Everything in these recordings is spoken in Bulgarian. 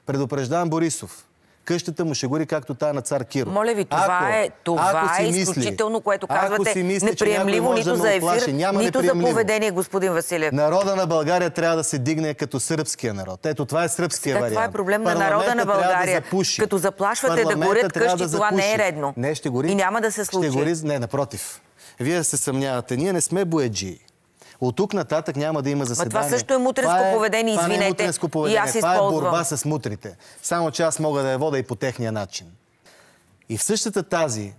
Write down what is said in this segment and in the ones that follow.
Предупреждавам Борисов. Къщата му ще гори както тая на цар Киро. Моля ви, това е изключително, което казвате, неприемливо нито за ефир, нито за поведение, господин Василев. Народа на България трябва да се дигне като сърбския народ. Ето, това е сръбския вариант. Това е проблем на народа на България. Като заплашвате да горят къщи, това не е редно. Не, ще гори. И няма да се случи. Ще гори. Не, напротив. Вие се съмнявате. Ние не сме бояджии. От тук нататък няма да има заседание. Това също е мутренско поведение, извинете. Това не е мутренско поведение. И аз използвам. Това е борба с мутрите. Само че аз мога да я вода и по техния начин. И в същата тази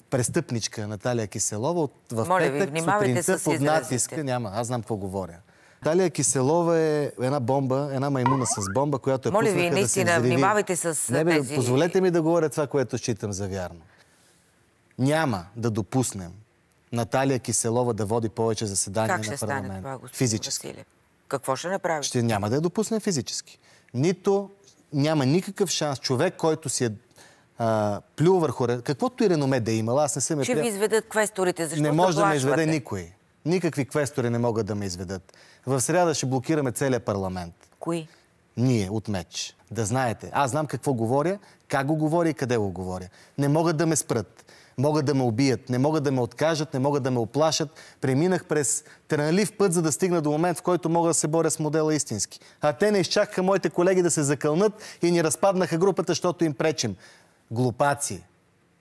престъпничка Наталия Киселова в петък сутринта под натиска... Няма, аз знам какво говоря. Наталия Киселова е една бомба, една маймуна с бомба, която моля ви, наистина, внимавайте с тези... Позволете ми да говоря това, което считам за вярно. Няма да допуснем Наталия Киселова да води повече заседания на парламента. Как ще стане това, господин физически. Василев? Какво ще направи? Няма да я допуснем физически. Нито няма никакъв шанс човек, който си е плюл върху... Каквото и реноме да е имала, аз не съм... Ще ви изведат квесторите, защо не може да ме изведе никой. Никакви квестори не могат да ме изведат. В сряда ще блокираме целия парламент. Кои? Ние, от МЕЧ. Да знаете. Аз знам какво говоря, как го говоря и къде го говоря. Не могат да ме спрат. Могат да ме убият, не могат да ме откажат, не могат да ме оплашат. Преминах през трънлив път, за да стигна до момент, в който мога да се боря с модела истински. А те не изчакаха моите колеги да се закълнат и ни разпаднаха групата, защото им пречим. Глупаци.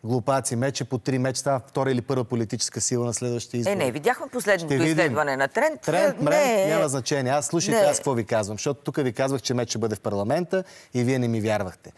Глупаци. Мече по 3 меч става втора или първа политическа сила на следващите избори. Не, видяхме последното изследване на Тренд. Тренд, няма значение. Аз слушайте, аз какво ви казвам. Защото тук ви казвах, че Меч ще бъде в парламента и вие не ми вярвахте.